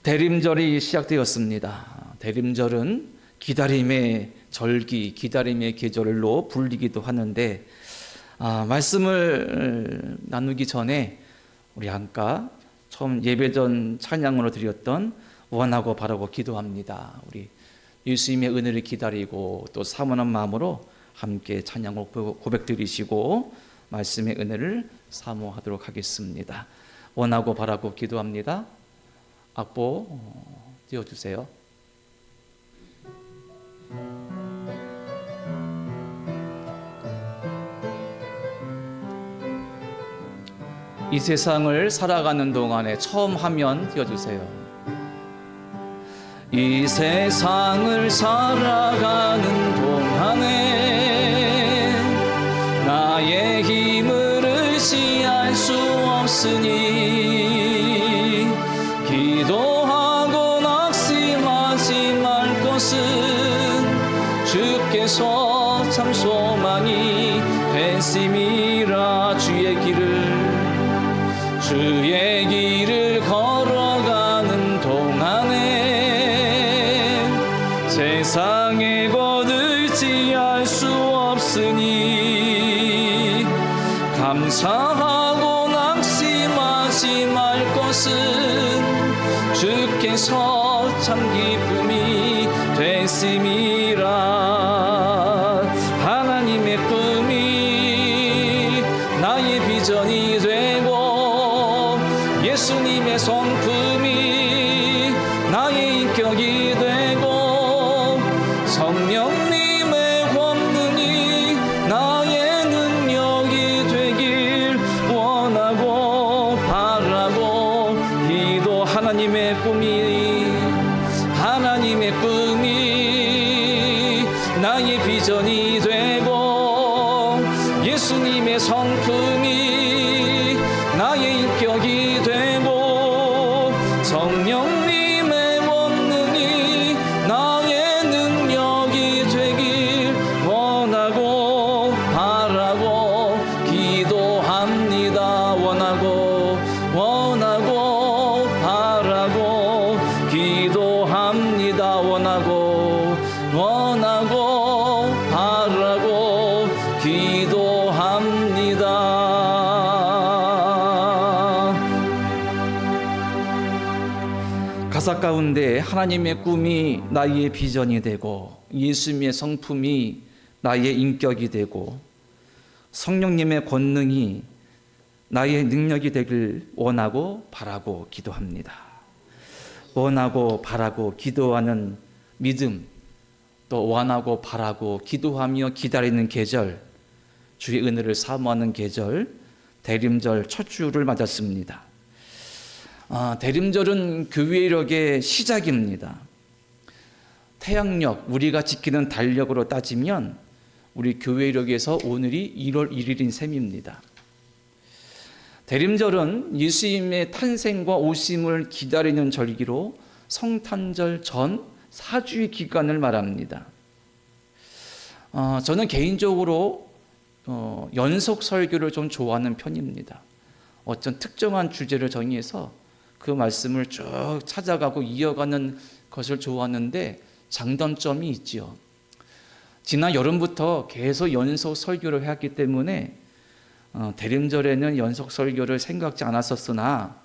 대림절이 시작되었습니다. 대림절은 기다림의 절기, 기다림의 계절로 불리기도 하는데 말씀을 나누기 전에 우리 아까 처음 예배 전 찬양으로 드렸던 원하고 바라고 기도합니다. 우리 예수님의 은혜를 기다리고 또 사모하는 마음으로 함께 찬양을 고백드리시고 말씀의 은혜를 사모하도록 하겠습니다. 원하고 바라고 기도합니다. 악보 띄워주세요. 이 세상을 살아가는 동안에 처음 화면 띄워주세요. 이 세상을 살아가는 동안에 나의 힘을 의지할 수 없으니 기도하고 낙심하지 말 것은 주께서 참 소망이 됐음이라. 주의 길을 걸어가는 동안에 세상에 거들지할 수 없으니 감사하고 낙심하지 말 것은 주께서 참 기쁨이 됐음이라. 하나님의 꿈이 나의 비전이 되고 예수님의 성품이 나의 인격이 되고 성령님의 권능이 나의 능력이 되길 원하고 바라고 기도. 하나님의 꿈이 나의 비전이 되고 예수님의 성품이 나의 인격이 되고 성령님의 권능이 나의 능력이 되길 원하고 바라고 기도합니다. 원하고 바라고 기도합니다. 원하고 바라고 기도합니다. 가사 가운데 하나님의 꿈이 나의 비전이 되고 예수님의 성품이 나의 인격이 되고 성령님의 권능이 나의 능력이 되길 원하고 바라고 기도합니다. 원하고 바라고 기도하는 믿음, 또 원하고 바라고 기도하며 기다리는 계절, 주의 은혜를 사모하는 계절, 대림절 첫 주를 맞았습니다. 대림절은 교회력의 시작입니다. 태양력, 우리가 지키는 달력으로 따지면 우리 교회력에서 오늘이 1월 1일인 셈입니다. 대림절은 예수님의 탄생과 오심을 기다리는 절기로 성탄절 전 4주의 기간을 말합니다. 저는 개인적으로 연속 설교를 좀 좋아하는 편입니다. 어떤 특정한 주제를 정의해서 그 말씀을 쭉 찾아가고 이어가는 것을 좋아하는데 장단점이 있죠. 지난 여름부터 계속 연속 설교를 해왔기 때문에 대림절에는 연속 설교를 생각지 않았었으나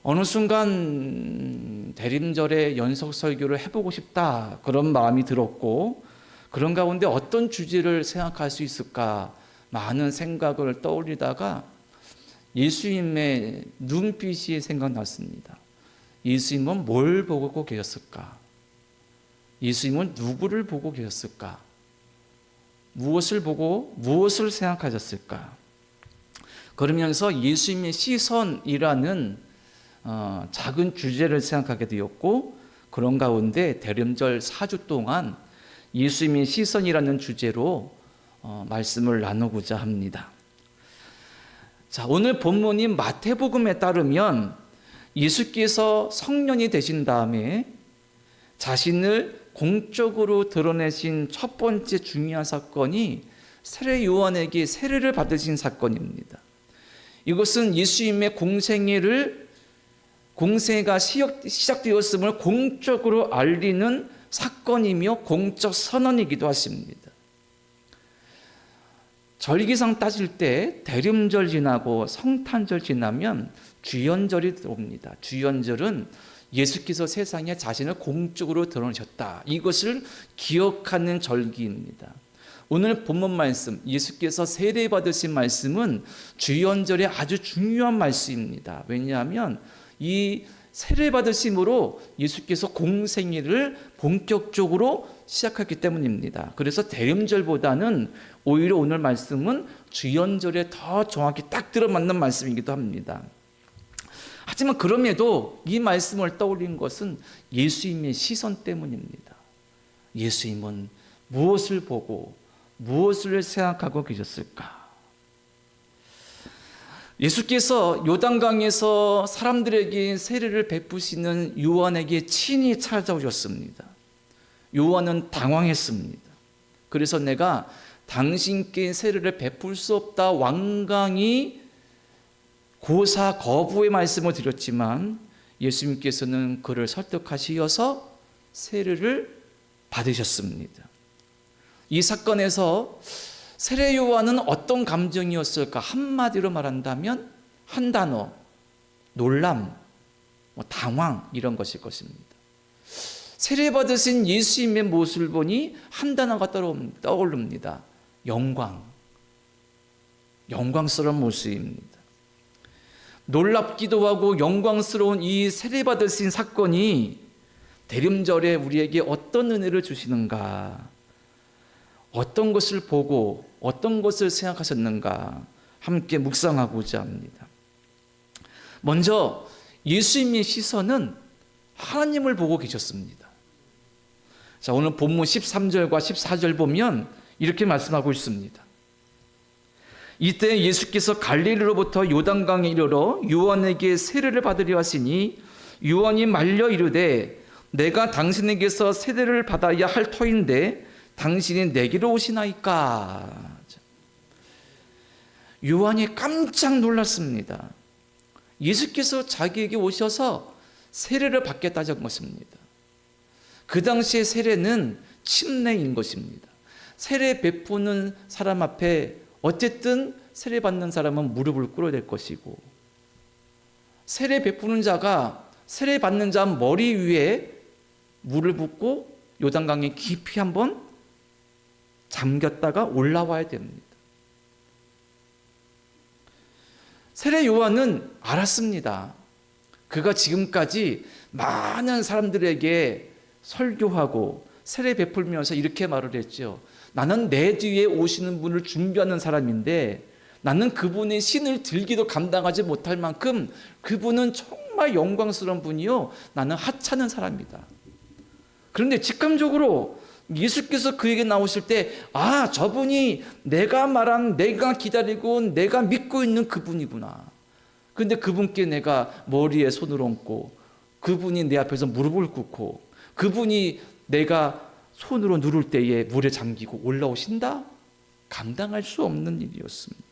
어느 순간 대림절에 연속 설교를 해보고 싶다 그런 마음이 들었고 그런 가운데 어떤 주제를 생각할 수 있을까 많은 생각을 떠올리다가 예수님의 눈빛이 생각났습니다. 예수님은 뭘 보고 계셨을까? 예수님은 누구를 보고 계셨을까? 무엇을 보고 무엇을 생각하셨을까? 그러면서 예수님의 시선이라는 작은 주제를 생각하게 되었고 그런 가운데 대림절 4주 동안 예수님의 시선이라는 주제로 말씀을 나누고자 합니다. 자, 오늘 본문인 마태복음에 따르면 예수께서 성년이 되신 다음에 자신을 공적으로 드러내신 첫 번째 중요한 사건이 세례 요한에게 세례를 받으신 사건입니다. 이것은 예수님의 공생애가 시작되었음을 공적으로 알리는 사건이며 공적 선언이기도 하십니다. 절기상 따질 때 대림절 지나고 성탄절 지나면 주연절이 들어옵니다. 주연절은 예수께서 세상에 자신을 공적으로 드러내셨다, 이것을 기억하는 절기입니다. 오늘 본문 말씀, 예수께서 세례받으신 말씀은 주연절의 아주 중요한 말씀입니다. 왜냐하면 이 세례받으심으로 예수께서 공생애를 본격적으로 시작했기 때문입니다. 그래서 대림절보다는 오히려 오늘 말씀은 주연절에 더 정확히 딱 들어맞는 말씀이기도 합니다. 하지만 그럼에도 이 말씀을 떠올린 것은 예수님의 시선 때문입니다. 예수님은 무엇을 보고 무엇을 생각하고 계셨을까? 예수께서 요단강에서 사람들에게 세례를 베푸시는 요한에게 친히 찾아오셨습니다. 요한은 당황했습니다. 그래서 내가 당신께 세례를 베풀 수 없다 완강히 고사 거부의 말씀을 드렸지만 예수님께서는 그를 설득하시어서 세례를 받으셨습니다. 이 사건에서 세례 요한은 어떤 감정이었을까? 한마디로 말한다면 한 단어, 놀람, 당황, 이런 것일 것입니다. 세례 받으신 예수님의 모습을 보니 한 단어가 떠오릅니다. 영광, 영광스러운 모습입니다. 놀랍기도 하고 영광스러운 이 세례 받으신 사건이 대림절에 우리에게 어떤 은혜를 주시는가, 어떤 것을 보고 어떤 것을 생각하셨는가 함께 묵상하고자 합니다. 먼저 예수님의 시선은 하나님을 보고 계셨습니다. 자, 오늘 본문 13절과 14절 보면 이렇게 말씀하고 있습니다. 이때 예수께서 갈릴리로부터 요단강에 이르러 요한에게 세례를 받으려 하시니 요한이 말려 이르되 내가 당신에게서 세례를 받아야 할 터인데 당신이 내게로 오시나이까. 요한이 깜짝 놀랐습니다. 예수께서 자기에게 오셔서 세례를 받겠다는 것입니다. 그 당시의 세례는 침례인 것입니다. 세례 베푸는 사람 앞에 어쨌든 세례 받는 사람은 무릎을 꿇어야 될 것이고, 세례 베푸는 자가 세례 받는 자 머리 위에 물을 붓고 요단강에 깊이 한번 잠겼다가 올라와야 됩니다. 세례 요한은 알았습니다. 그가 지금까지 많은 사람들에게 설교하고 세례 베풀면서 이렇게 말을 했죠. 나는 내 뒤에 오시는 분을 준비하는 사람인데 나는 그분의 신을 들기도 감당하지 못할 만큼 그분은 정말 영광스러운 분이요, 나는 하찮은 사람이다. 그런데 직감적으로 예수께서 그에게 나오실 때, 아, 저분이 내가 말한, 내가 기다리고 내가 믿고 있는 그분이구나. 그런데 그분께 내가 머리에 손을 얹고 그분이 내 앞에서 무릎을 꿇고 그분이 내가 손으로 누를 때에 물에 잠기고 올라오신다? 감당할 수 없는 일이었습니다.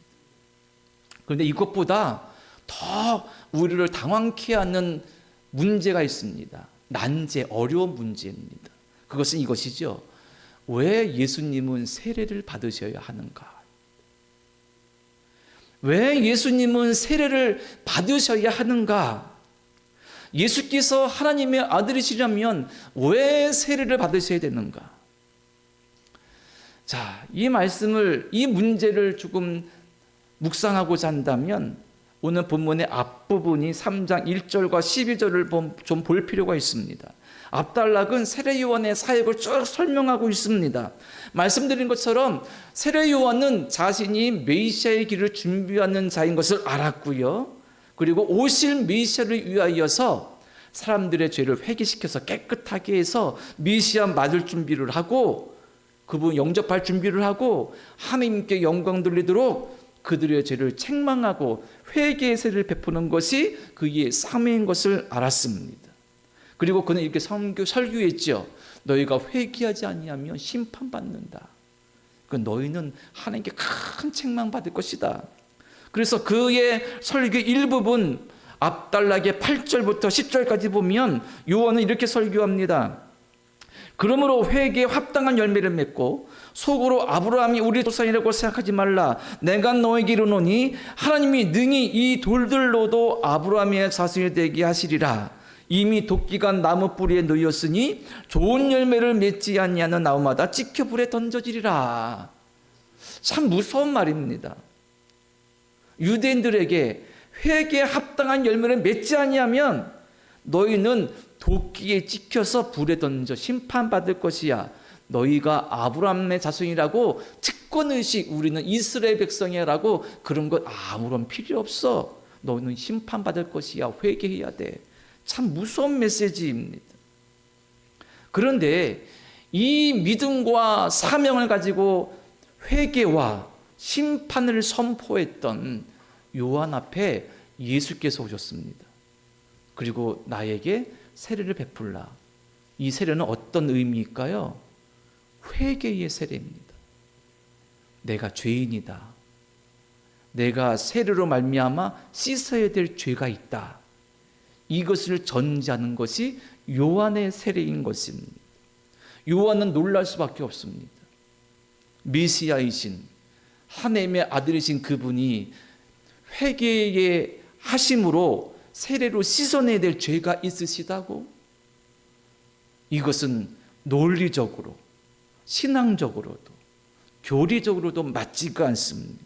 그런데 이것보다 더 우리를 당황케 하는 문제가 있습니다. 난제, 어려운 문제입니다. 그것은 이것이죠. 왜 예수님은 세례를 받으셔야 하는가? 왜 예수님은 세례를 받으셔야 하는가? 예수께서 하나님의 아들이시라면 왜 세례를 받으셔야 되는가? 자, 이 말씀을, 이 문제를 조금 묵상하고자 한다면 오늘 본문의 앞부분이 3장 1절과 12절을 좀 볼 필요가 있습니다. 앞단락은 세례 요한의 사역을 쭉 설명하고 있습니다. 말씀드린 것처럼 세례 요한은 자신이 메시아의 길을 준비하는 자인 것을 알았고요. 그리고 오실 메시아를 위하여서 사람들의 죄를 회개시켜서 깨끗하게 해서 메시아 맞을 준비를 하고 그분 영접할 준비를 하고 하나님께 영광 돌리도록 그들의 죄를 책망하고 회개의 세를 베푸는 것이 그의 사명인 것을 알았습니다. 그리고 그는 이렇게 설교했죠. 너희가 회개하지 아니하면 심판받는다. 너희는 하나님께 큰 책망받을 것이다. 그래서 그의 설교 일부분 앞달락의 8절부터 10절까지 보면 요한은 이렇게 설교합니다. 그러므로 회개에 합당한 열매를 맺고 속으로 아브라함이 우리 조상이라고 생각하지 말라. 내가 너에게 이르노니 하나님이 능히 이 돌들로도 아브라함의 자손이 되게 하시리라. 이미 도끼가 나무 뿌리에 놓였으니 좋은 열매를 맺지 아니하는 나무마다 찍혀 불에 던져지리라. 참 무서운 말입니다. 유대인들에게 회개에 합당한 열매를 맺지 아니하면 너희는 도끼에 찍혀서 불에 던져 심판받을 것이야. 너희가 아브라함의 자손이라고 특권의식, 우리는 이스라엘 백성이라고 그런 것 아무런 필요 없어. 너희는 심판받을 것이야. 회개해야 돼. 참 무서운 메시지입니다. 그런데 이 믿음과 사명을 가지고 회개와 심판을 선포했던 요한 앞에 예수께서 오셨습니다. 그리고 나에게 세례를 베풀라. 이 세례는 어떤 의미일까요? 회개의 세례입니다. 내가 죄인이다. 내가 세례로 말미암아 씻어야 될 죄가 있다. 이것을 전제하는 것이 요한의 세례인 것입니다. 요한은 놀랄 수밖에 없습니다. 메시아이신 하나님의 아들이신 그분이 회개의 하심으로 세례로 씻어내야 될 죄가 있으시다고? 이것은 논리적으로, 신앙적으로도, 교리적으로도 맞지가 않습니다.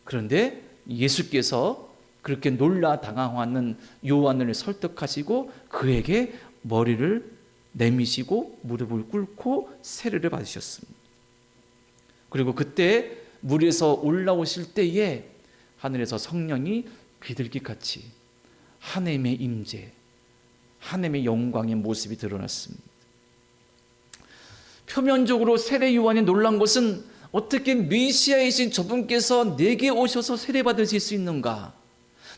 그런데 예수께서 그렇게 놀라 당황하는 요한을 설득하시고 그에게 머리를 내미시고 무릎을 꿇고 세례를 받으셨습니다. 그리고 그때 물에서 올라오실 때에 하늘에서 성령이 비둘기같이 하나님의 임재, 하나님의 영광의 모습이 드러났습니다. 표면적으로 세례 요한이 놀란 것은 어떻게 메시아이신 저분께서 내게 오셔서 세례 받으실 수 있는가?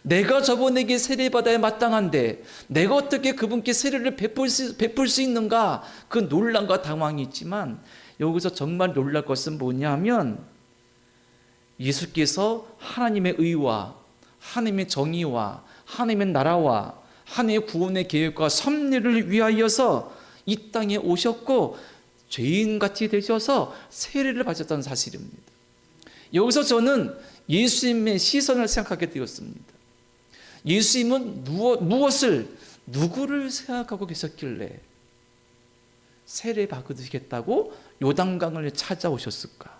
내가 저분에게 세례 받아야 마땅한데 내가 어떻게 그분께 세례를 베풀 수 있는가? 그 놀람과 당황이 있지만 여기서 정말 놀랄 것은 뭐냐면 예수께서 하나님의 의와 하나님의 정의와 하나님의 나라와 하나님의 구원의 계획과 섭리를 위하여서 이 땅에 오셨고 죄인같이 되셔서 세례를 받으셨다는 사실입니다. 여기서 저는 예수님의 시선을 생각하게 되었습니다. 예수님은 누구를 생각하고 계셨길래 세례 받으시겠다고 요단강을 찾아오셨을까?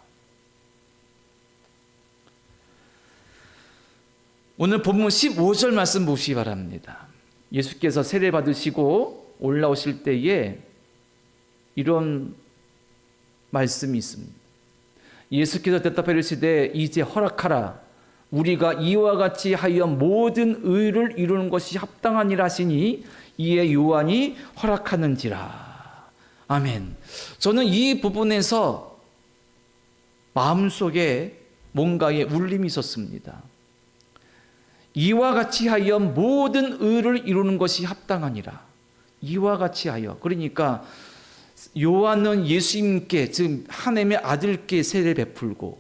오늘 본문 15절 말씀 보시기 바랍니다. 예수께서 세례 받으시고 올라오실 때에 이런 말씀이 있습니다. 예수께서 대답하여 이르시되 이제 허락하라. 우리가 이와 같이 하여 모든 의를 이루는 것이 합당하니라 하시니 이에 요한이 허락하는지라. 아멘. 저는 이 부분에서 마음속에 뭔가의 울림이 있었습니다. 이와 같이 하여 모든 의를 이루는 것이 합당하니라. 이와 같이 하여. 그러니까 요한은 예수님께, 즉 하나님의 아들께 세례를 베풀고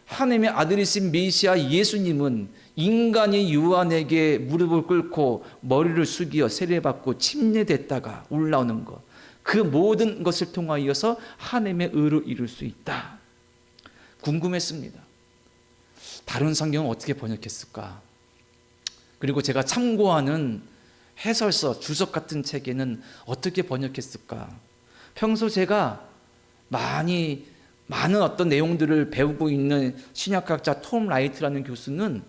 하나님의 아들이신 메시아 예수님은 인간이 요한에게 무릎을 꿇고 머리를 숙여 세례받고 침례됐다가 올라오는 것, 그 모든 것을 통하여서 하나님의 의를 이룰 수 있다. 궁금했습니다. 다른 성경은 어떻게 번역했을까? 그리고 제가 참고하는 해설서, 주석 같은 책에는 어떻게 번역했을까? 평소 제가 많은 어떤 내용들을 배우고 있는 신약학자 톰 라이트라는 교수는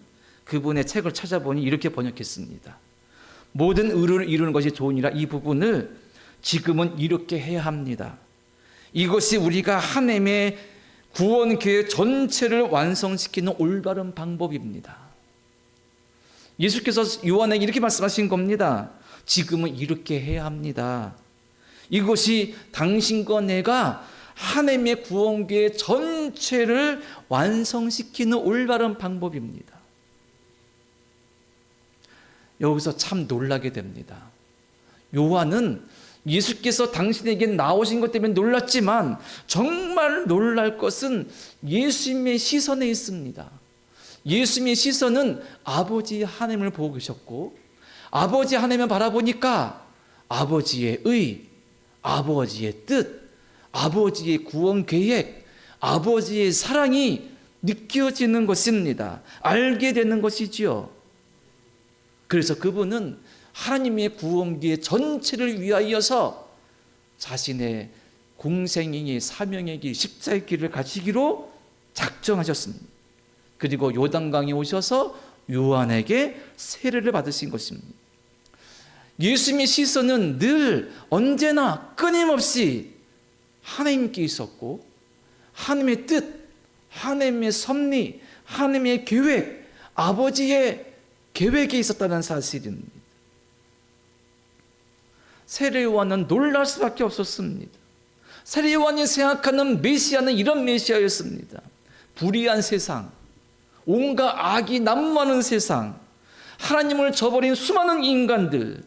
그분의 책을 찾아보니 이렇게 번역했습니다. 모든 의를 이루는 것이 좋으니라. 이 부분을 지금은 이렇게 해야 합니다. 이것이 우리가 하나님의 구원 계획 전체를 완성시키는 올바른 방법입니다. 예수께서 요한에게 이렇게 말씀하신 겁니다. 지금은 이렇게 해야 합니다. 이것이 당신과 내가 하나님의 구원 계획 전체를 완성시키는 올바른 방법입니다. 여기서 참 놀라게 됩니다. 요한은 예수께서 당신에게 나오신 것 때문에 놀랐지만 정말 놀랄 것은 예수님의 시선에 있습니다. 예수님의 시선은 아버지 하나님을 보고 계셨고, 아버지 하나님을 바라보니까 아버지의 의, 아버지의 뜻, 아버지의 구원 계획, 아버지의 사랑이 느껴지는 것입니다. 알게 되는 것이지요. 그래서 그분은 하나님의 구원기의 전체를 위하여서 자신의 공생애의 사명의 길, 십자의 길을 가시기로 작정하셨습니다. 그리고 요단강에 오셔서 요한에게 세례를 받으신 것입니다. 예수님의 시선은 늘 언제나 끊임없이 하나님께 있었고, 하나님의 뜻, 하나님의 섭리, 하나님의 계획, 아버지의 계획에 있었다는 사실입니다. 세례 요한은 놀랄 수밖에 없었습니다. 세례 요한이 생각하는 메시아는 이런 메시아였습니다. 불의한 세상, 온갖 악이 난무하는 세상, 하나님을 저버린 수많은 인간들,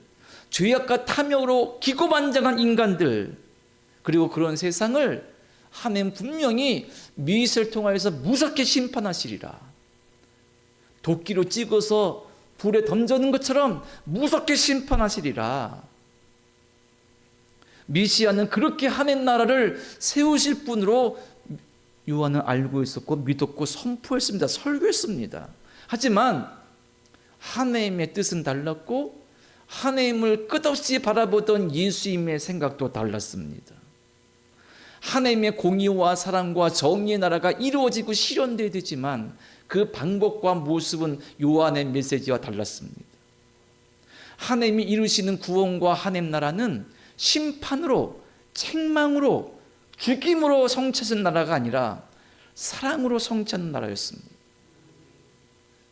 죄악과 탐욕으로 기고만장한 인간들, 그리고 그런 세상을 하나님 분명히 메시아를 통하여서 무섭게 심판하시리라. 도끼로 찍어서 불에 던져는 것처럼 무섭게 심판하시리라. 메시아는 그렇게 하나님 나라를 세우실 분으로 요한은 알고 있었고 믿었고 선포했습니다. 설교했습니다. 하지만 하나님의 뜻은 달랐고 하나님을 끝없이 바라보던 예수님의 생각도 달랐습니다. 하나님의 공의와 사랑과 정의의 나라가 이루어지고 실현되어야 되지만 그 방법과 모습은 요한의 메시지와 달랐습니다. 하나님이 이루시는 구원과 하나님 나라는 심판으로, 책망으로, 죽임으로 성취하는 나라가 아니라 사랑으로 성취하는 나라였습니다.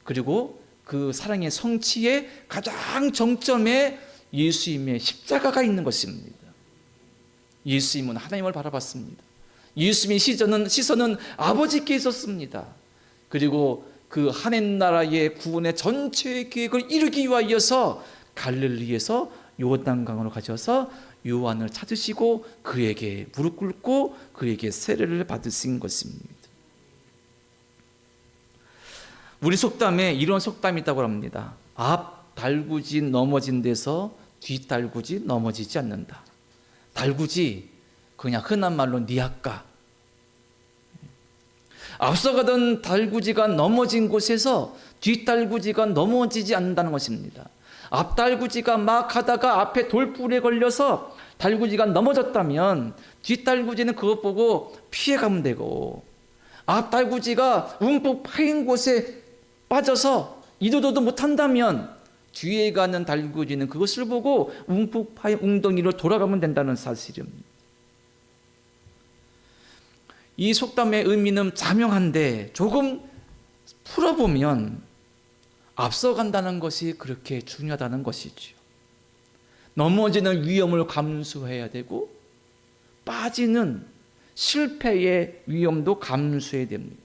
그리고 그 사랑의 성취의 가장 정점에 예수님의 십자가가 있는 것입니다. 예수님은 하나님을 바라봤습니다. 예수님의 시선은 아버지께 있었습니다. 그리고 그 하나님 나라의 구원의 전체의 계획을 이루기 위하여서 갈릴리에서 요단강으로 가셔서 요한을 찾으시고 그에게 무릎 꿇고 그에게 세례를 받으신 것입니다. 우리 속담에 이런 속담이 있다고 합니다. 앞 달구지 넘어진 데서 뒤 달구지 넘어지지 않는다. 달구지 그냥 흔한 말로 니아까. 앞서가던 달구지가 넘어진 곳에서 뒤 달구지가 넘어지지 않는다는 것입니다. 앞 달구지가 막 하다가 앞에 돌불에 걸려서 달구지가 넘어졌다면 뒤 달구지는 그것 보고 피해가면 되고, 앞 달구지가 움푹 파인 곳에 빠져서 이도저도 못한다면 뒤에 가는 달구지는 그것을 보고 움푹 파인 웅덩이로 돌아가면 된다는 사실입니다. 이 속담의 의미는 자명한데 조금 풀어보면 앞서간다는 것이 그렇게 중요하다는 것이죠. 넘어지는 위험을 감수해야 되고 빠지는 실패의 위험도 감수해야 됩니다.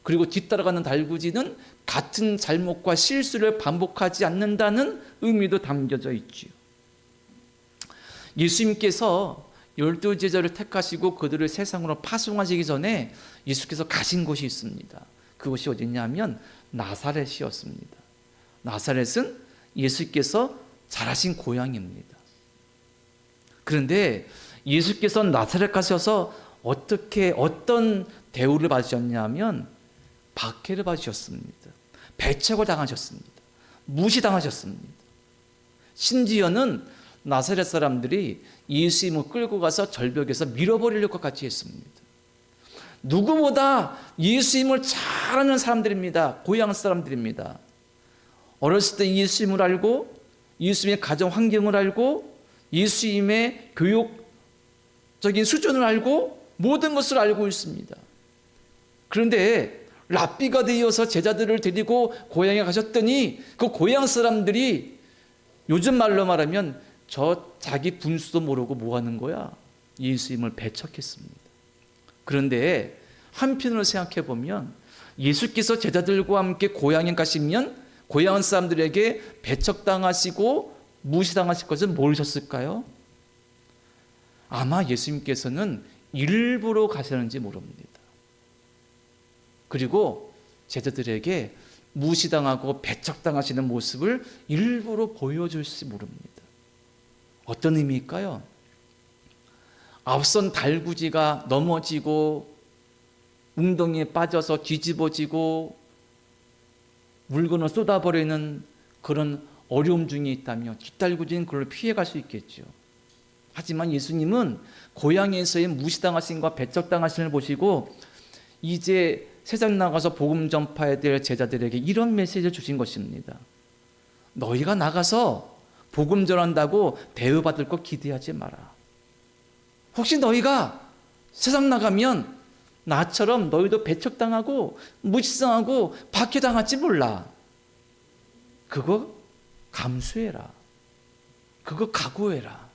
그리고 뒤따라가는 달구지는 같은 잘못과 실수를 반복하지 않는다는 의미도 담겨져 있죠. 예수님께서 12제자를 택하시고 그들을 세상으로 파송하시기 전에 예수께서 가신 곳이 있습니다. 그곳이 어디냐면 나사렛이었습니다. 나사렛은 예수께서 자라신 고향입니다. 그런데 예수께서 나사렛 가셔서 어떤 대우를 받으셨냐면 박해를 받으셨습니다. 배척을 당하셨습니다. 무시당하셨습니다. 심지어는 나사렛 사람들이 예수님을 끌고 가서 절벽에서 밀어버릴 것 같이 했습니다. 누구보다 예수님을 잘 아는 사람들입니다. 고향 사람들입니다. 어렸을 때 예수님을 알고 예수님의 가정 환경을 알고 예수님의 교육적인 수준을 알고 모든 것을 알고 있습니다. 그런데 랍비가 되어서 제자들을 데리고 고향에 가셨더니 그 고향 사람들이 요즘 말로 말하면 저 자기 분수도 모르고 뭐 하는 거야? 예수님을 배척했습니다. 그런데 한편으로 생각해 보면 예수께서 제자들과 함께 고향에 가시면 고향 사람들에게 배척당하시고 무시당하실 것을 모르셨을까요? 아마 예수님께서는 일부러 가셨는지 모릅니다. 그리고 제자들에게 무시당하고 배척당하시는 모습을 일부러 보여줄지 모릅니다. 어떤 의미일까요? 앞선 달구지가 넘어지고 웅덩이에 빠져서 뒤집어지고 물건을 쏟아버리는 그런 어려움 중에 있다면 뒷달구지는 그걸 피해갈 수 있겠죠. 하지만 예수님은 고향에서의 무시당하심과 배척당하심을 보시고 이제 세상 나가서 복음 전파해야 될 제자들에게 이런 메시지를 주신 것입니다. 너희가 나가서 복음 전한다고 대우받을 것 기대하지 마라. 혹시 너희가 세상 나가면 나처럼 너희도 배척당하고 무시당하고 박해당할지 몰라. 그거 감수해라. 그거 각오해라.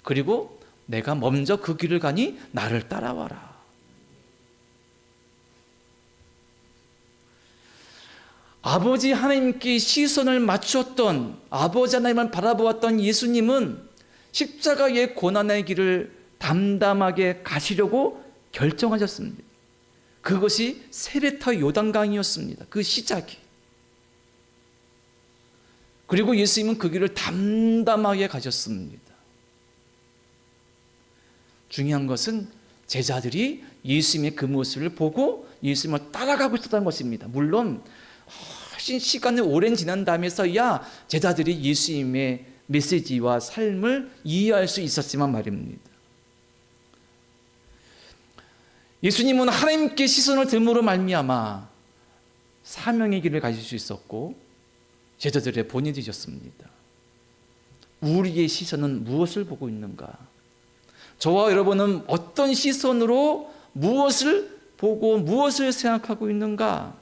그리고 내가 먼저 그 길을 가니 나를 따라와라. 아버지 하나님께 시선을 맞추었던, 아버지 하나님을 바라보았던 예수님은 십자가의 고난의 길을 담담하게 가시려고 결정하셨습니다. 그것이 세례터 요단강이었습니다. 그 시작이. 그리고 예수님은 그 길을 담담하게 가셨습니다. 중요한 것은 제자들이 예수님의 그 모습을 보고 예수님을 따라가고 있었다는 것입니다. 물론 훨씬 시간이 오랜 지난 다음에서야 제자들이 예수님의 메시지와 삶을 이해할 수 있었지만 말입니다. 예수님은 하나님께 시선을 됨으로 말미암아 사명의 길을 가질 수 있었고 제자들의 본이 되셨습니다. 우리의 시선은 무엇을 보고 있는가? 저와 여러분은 어떤 시선으로 무엇을 보고 무엇을 생각하고 있는가?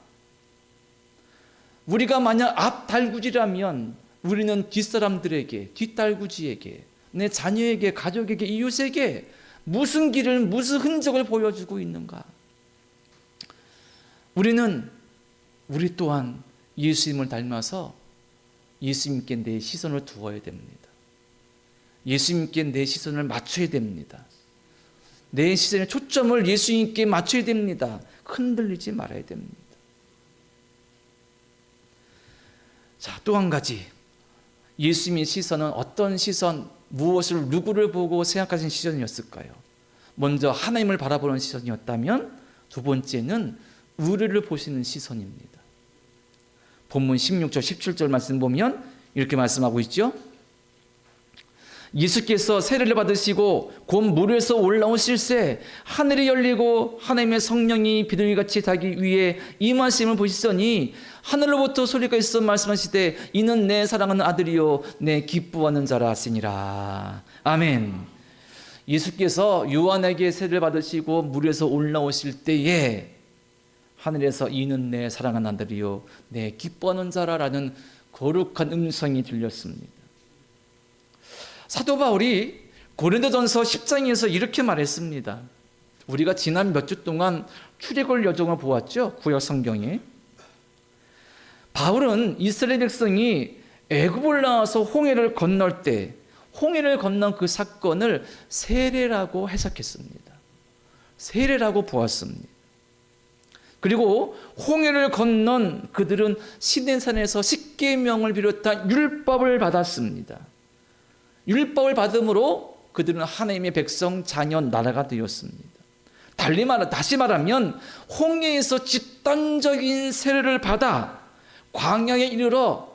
우리가 만약 앞달구지라면 우리는 뒷사람들에게, 뒷달구지에게, 내 자녀에게, 가족에게, 이웃에게 무슨 길을, 무슨 흔적을 보여주고 있는가? 우리 또한 예수님을 닮아서 예수님께 내 시선을 두어야 됩니다. 예수님께 내 시선을 맞춰야 됩니다. 내 시선의 초점을 예수님께 맞춰야 됩니다. 흔들리지 말아야 됩니다. 자, 또 한 가지. 예수님의 시선은 어떤 시선, 무엇을, 누구를 보고 생각하신 시선이었을까요? 먼저 하나님을 바라보는 시선이었다면 두 번째는 우리를 보시는 시선입니다. 본문 16절, 17절 말씀 보면 이렇게 말씀하고 있죠. 예수께서 세례를 받으시고 곧 물에서 올라오실새 하늘이 열리고 하나님의 성령이 비둘기같이 자기 위에 임하심을 보시더니 하늘로부터 소리가 있어 말씀하시되 이는 내 사랑하는 아들이요 내 기뻐하는 자라 하시니라. 아멘. 예수께서 요한에게 세례를 받으시고 물에서 올라오실 때에 하늘에서 이는 내 사랑하는 아들이요 내 기뻐하는 자라라는 거룩한 음성이 들렸습니다. 사도 바울이 고린도전서 10장에서 이렇게 말했습니다. 우리가 지난 몇 주 동안 출애굽 여정을 보았죠. 구약 성경에. 바울은 이스라엘 백성이 애굽을 나와서 홍해를 건널 때 홍해를 건넌 그 사건을 세례라고 해석했습니다. 세례라고 보았습니다. 그리고 홍해를 건넌 그들은 시내산에서 십계명을 비롯한 율법을 받았습니다. 율법을 받음으로 그들은 하나님의 백성, 자녀, 나라가 되었습니다. 다시 말하면 홍해에서 집단적인 세례를 받아 광야에 이르러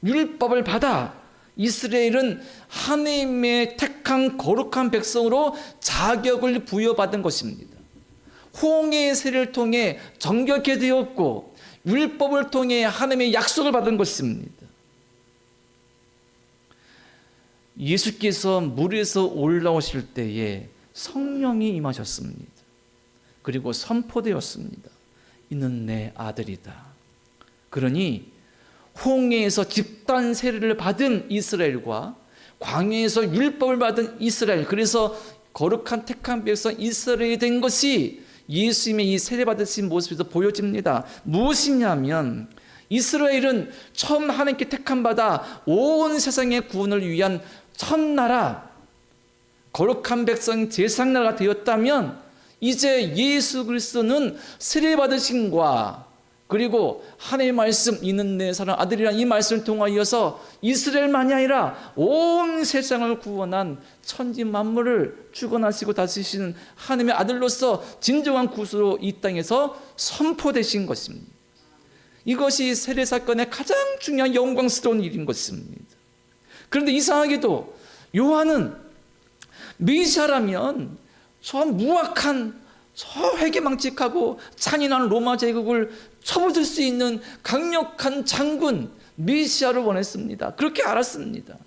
율법을 받아 이스라엘은 하나님의 택한 거룩한 백성으로 자격을 부여받은 것입니다. 홍해의 세례를 통해 정결케 되었고 율법을 통해 하나님의 약속을 받은 것입니다. 예수께서 물에서 올라오실 때에 성령이 임하셨습니다. 그리고 선포되었습니다. 이는 내 아들이다. 그러니 홍해에서 집단 세례를 받은 이스라엘과 광야에서 율법을 받은 이스라엘, 그래서 거룩한 택한 백성 이스라엘이 된 것이 예수님의 이 세례 받으신 모습에서 보여집니다. 무엇이냐면 이스라엘은 처음 하나님께 택함 받아 온 세상의 구원을 위한 첫나라, 거룩한 백성 제사장나라가 되었다면 이제 예수 그리스도는 세례 받으심과 그리고 하나님의 말씀, 이는 내 사랑 아들이란 이 말씀을 통하여서 이스라엘만이 아니라 온 세상을 구원한 천지 만물을 주관하시고 다스리시는 하나님의 아들로서 진정한 구주로 이 땅에서 선포되신 것입니다. 이것이 세례 사건의 가장 중요한 영광스러운 일인 것입니다. 그런데 이상하게도 요한은 메시아라면 저 무악한, 저 회개망측하고 잔인한 로마 제국을 쳐부술 수 있는 강력한 장군 메시아를 원했습니다. 그렇게 알았습니다.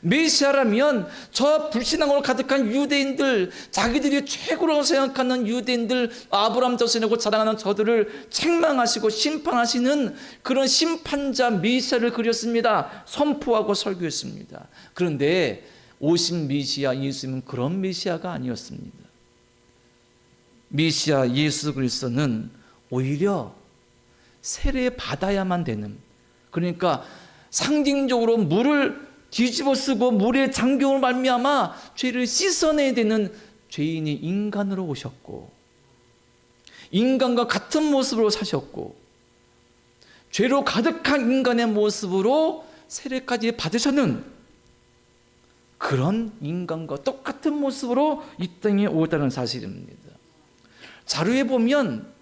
메시아라면 저 불신앙으로 가득한 유대인들, 자기들이 최고로 생각하는 유대인들, 아브라함 자손이라고 자랑하는 저들을 책망하시고 심판하시는 그런 심판자 메시아를 그렸습니다. 선포하고 설교했습니다. 그런데 오신 메시아 예수님은 그런 메시아가 아니었습니다. 메시아 예수 그리스도는 오히려 세례 받아야만 되는, 그러니까 상징적으로 물을 뒤집어 쓰고 물의 장경을 말미암아 죄를 씻어내야 되는 죄인이 인간으로 오셨고, 인간과 같은 모습으로 사셨고, 죄로 가득한 인간의 모습으로 세례까지 받으셨는 그런 인간과 똑같은 모습으로 이 땅에 오다는 사실입니다. 자료에 보면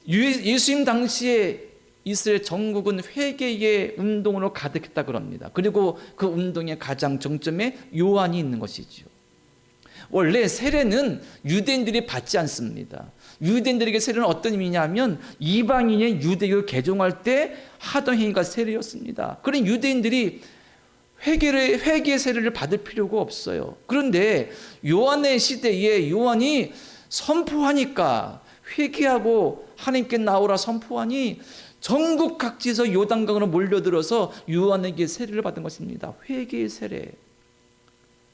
예수님 당시에 이스라엘 전국은 회개의 운동으로 가득했다 그럽니다. 그리고 그 운동의 가장 정점에 요한이 있는 것이죠. 원래 세례는 유대인들이 받지 않습니다. 유대인들에게 세례는 어떤 의미냐면 이방인의 유대교를 개종할 때 하던 행위가 세례였습니다. 그런 유대인들이 회개의 세례를 받을 필요가 없어요. 그런데 요한의 시대에 요한이 선포하니까, 회개하고 하나님께 나오라 선포하니 전국 각지에서 요단강으로 몰려들어서 요한에게 세례를 받은 것입니다. 회개의 세례,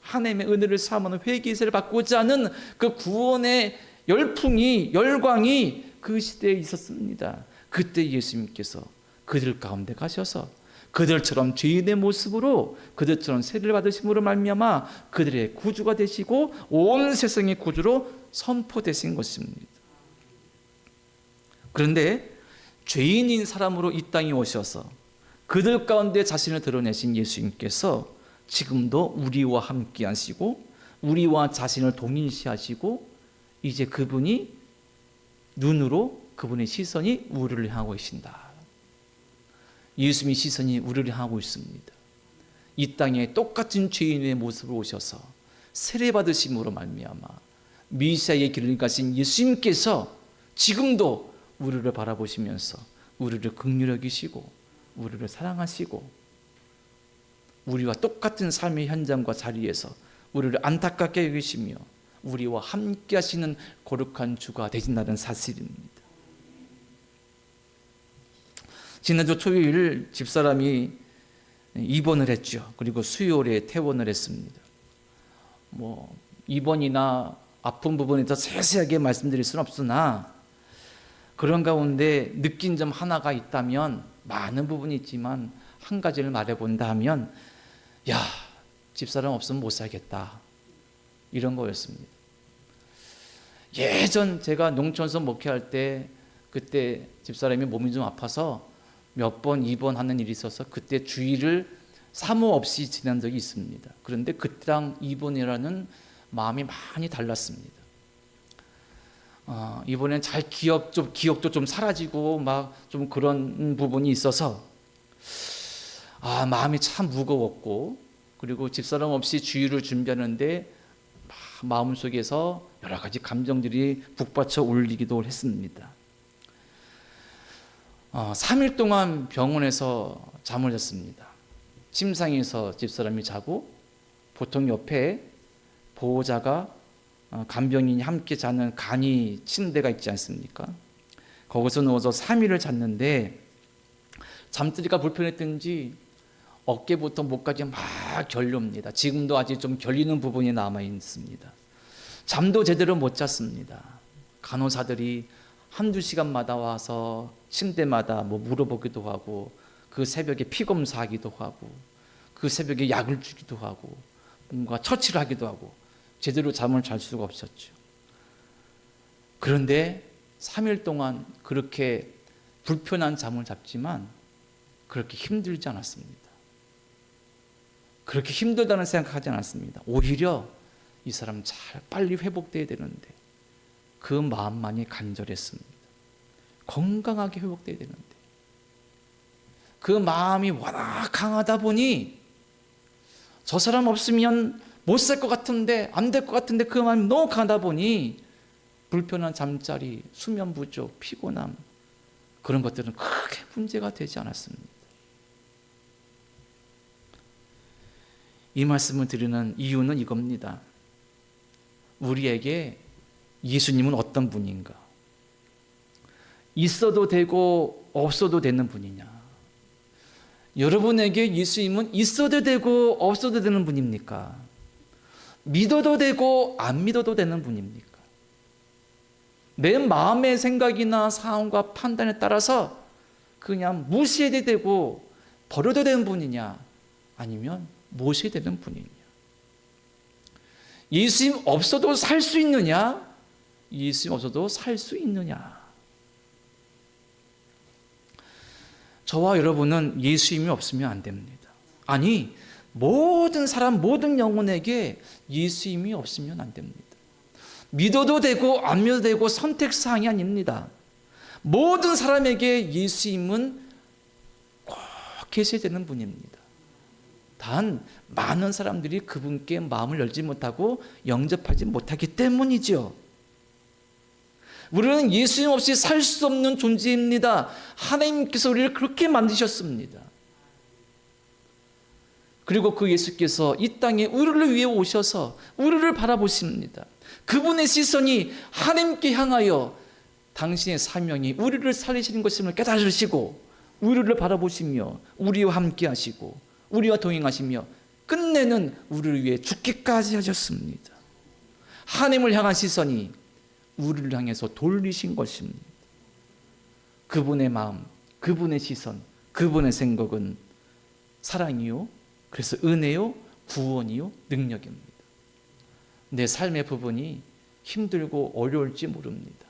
하나님의 은혜를 사모하는 회개의 세례를 받고자 하는 그 구원의 열풍이, 열광이 그 시대에 있었습니다. 그때 예수님께서 그들 가운데 가셔서 그들처럼 죄인의 모습으로, 그들처럼 세례를 받으심으로 말미암아 그들의 구주가 되시고 온 세상의 구주로 선포되신 것입니다. 그런데 죄인인 사람으로 이 땅에 오셔서 그들 가운데 자신을 드러내신 예수님께서 지금도 우리와 함께 하시고 우리와 자신을 동일시하시고, 이제 그분이 눈으로, 그분의 시선이 우리를 향하고 계신다. 예수님의 시선이 우리를 향하고 있습니다. 이 땅에 똑같은 죄인의 모습으로 오셔서 세례 받으심으로 말미암아 메시아의 길을 가신 예수님께서 지금도 우리를 바라보시면서 우리를 긍휼히 여기시고 우리를 사랑하시고 우리와 똑같은 삶의 현장과 자리에서 우리를 안타깝게 여기시며 우리와 함께 하시는 거룩한 주가 되신다는 사실입니다. 지난주 토요일 집사람이 입원을 했죠. 그리고 수요일에 퇴원을 했습니다. 입원이나 아픈 부분에 더 세세하게 말씀드릴 수는 없으나 그런 가운데 느낀 점 하나가 있다면, 많은 부분이 있지만 한 가지를 말해본다 하면, 집사람 없으면 못 살겠다, 이런 거였습니다. 예전 제가 농촌에서 목회할 때 그때 집사람이 몸이 좀 아파서 몇 번 입원하는 일이 있어서 그때 주일을 사모 없이 지난 적이 있습니다. 그런데 그때랑 입원이라는 마음이 많이 달랐습니다. 이번엔 기억도 좀 사라지고 막 좀 그런 부분이 있어서 마음이 참 무거웠고, 그리고 집사람 없이 주일을 준비하는데 마음속에서 여러 가지 감정들이 북받쳐 올리기도 했습니다. 3일 동안 병원에서 잠을 잤습니다. 침상에서 집사람이 자고, 보통 옆에 보호자가 간병인이 함께 자는 간이 침대가 있지 않습니까? 거기서 누워서 3일을 잤는데 잠들이가 불편했던지 어깨부터 목까지 막 결립니다. 지금도 아직 좀 결리는 부분이 남아 있습니다. 잠도 제대로 못 잤습니다. 간호사들이 한두 시간마다 와서 침대마다 물어보기도 하고, 그 새벽에 피검사하기도 하고, 그 새벽에 약을 주기도 하고, 뭔가 처치를 하기도 하고, 제대로 잠을 잘 수가 없었죠. 그런데 3일 동안 그렇게 불편한 잠을 잤지만 그렇게 힘들지 않았습니다. 그렇게 힘들다는 생각하지 않았습니다. 오히려 이 사람 잘 빨리 회복돼야 되는데 그 마음만이 간절했습니다. 건강하게 회복돼야 되는데 그 마음이 워낙 강하다 보니 저 사람 없으면 못 살 것 같은데 안 될 것 같은데 그 마음이 너무 강하다 보니 불편한 잠자리, 수면 부족, 피곤함 그런 것들은 크게 문제가 되지 않았습니다. 이 말씀을 드리는 이유는 이겁니다. 우리에게 예수님은 어떤 분인가? 있어도 되고 없어도 되는 분이냐? 여러분에게 예수님은 있어도 되고 없어도 되는 분입니까? 믿어도 되고 안 믿어도 되는 분입니까? 내 마음의 생각이나 상황과 판단에 따라서 그냥 무시해도 되고 버려도 되는 분이냐? 아니면 모셔야 되는 분이냐? 예수님 없어도 살 수 있느냐? 예수님 없어도 살 수 있느냐? 저와 여러분은 예수님이 없으면 안 됩니다. 아니, 모든 사람, 모든 영혼에게 예수님이 없으면 안 됩니다. 믿어도 되고 안 믿어도 되고 선택사항이 아닙니다. 모든 사람에게 예수님은 꼭 계셔야 되는 분입니다. 단 많은 사람들이 그분께 마음을 열지 못하고 영접하지 못하기 때문이죠. 우리는 예수님 없이 살 수 없는 존재입니다. 하나님께서 우리를 그렇게 만드셨습니다. 그리고 그 예수께서 이 땅에 우리를 위해 오셔서 우리를 바라보십니다. 그분의 시선이 하나님께 향하여 당신의 사명이 우리를 살리시는 것임을 깨달으시고 우리를 바라보시며 우리와 함께 하시고 우리와 동행하시며 끝내는 우리를 위해 죽기까지 하셨습니다. 하나님을 향한 시선이 우리를 향해서 돌리신 것입니다. 그분의 마음, 그분의 시선, 그분의 생각은 사랑이요, 그래서 은혜요, 구원이요, 능력입니다. 내 삶의 부분이 힘들고 어려울지 모릅니다.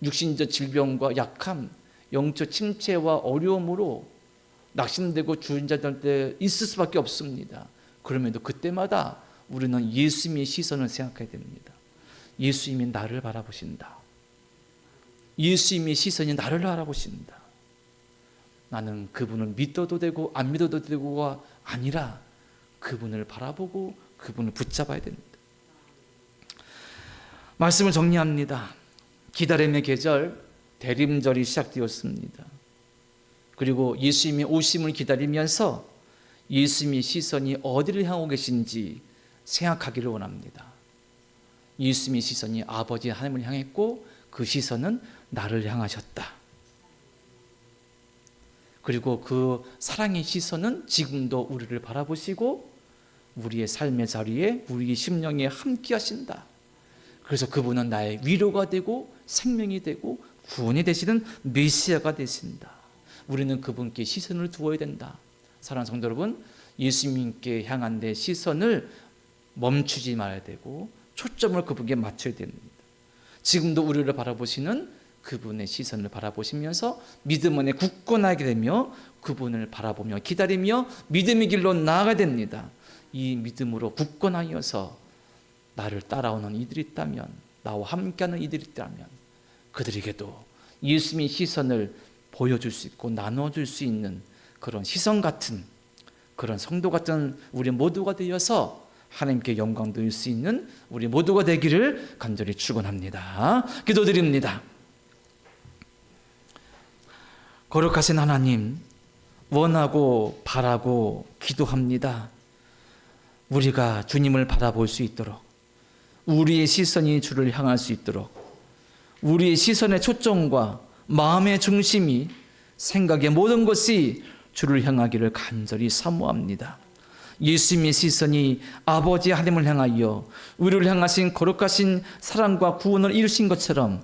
육신적 질병과 약함, 영적 침체와 어려움으로 낙심되고 주저앉을 때 있을 수밖에 없습니다. 그럼에도 그때마다 우리는 예수님의 시선을 생각해야 됩니다. 예수님이 나를 바라보신다. 예수님의 시선이 나를 바라보신다. 나는 그분을 믿어도 되고 안 믿어도 되고가 아니라 그분을 바라보고 그분을 붙잡아야 됩니다. 말씀을 정리합니다. 기다림의 계절, 대림절이 시작되었습니다. 그리고 예수님의 오심을 기다리면서 예수님의 시선이 어디를 향하고 계신지 생각하기를 원합니다. 예수님의 시선이 아버지 하나님을 향했고 그 시선은 나를 향하셨다. 그리고 그 사랑의 시선은 지금도 우리를 바라보시고 우리의 삶의 자리에 우리의 심령에 함께 하신다. 그래서 그분은 나의 위로가 되고 생명이 되고 구원이 되시는 메시아가 되신다. 우리는 그분께 시선을 두어야 된다. 사랑하는 성도 여러분, 예수님께 향한 내 시선을 멈추지 말아야 되고 초점을 그분께 맞춰야 됩니다. 지금도 우리를 바라보시는 그분의 시선을 바라보시면서 믿음 안에 굳건하게 되며 그분을 바라보며 기다리며 믿음의 길로 나아가야 됩니다. 이 믿음으로 굳건하여서 나를 따라오는 이들이 있다면, 나와 함께하는 이들이 있다면 그들에게도 예수님의 시선을 보여줄 수 있고 나눠줄 수 있는 그런 시선 같은, 그런 성도 같은 우리 모두가 되어서 하나님께 영광 돌릴 수 있는 우리 모두가 되기를 간절히 축원합니다. 기도드립니다. 거룩하신 하나님, 원하고 바라고 기도합니다. 우리가 주님을 바라볼 수 있도록, 우리의 시선이 주를 향할 수 있도록, 우리의 시선의 초점과 마음의 중심이, 생각의 모든 것이 주를 향하기를 간절히 사모합니다. 예수님의 시선이 아버지 하나님을 향하여 우리를 향하신 거룩하신 사랑과 구원을 이루신 것처럼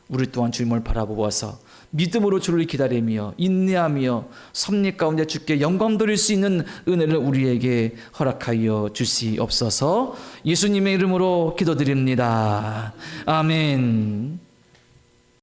우리 또한 주님을 바라보아서 믿음으로 주를 기다리며 인내하며 섭리 가운데 주께 영광 돌릴 수 있는 은혜를 우리에게 허락하여 주시옵소서. 예수님의 이름으로 기도드립니다. 아멘.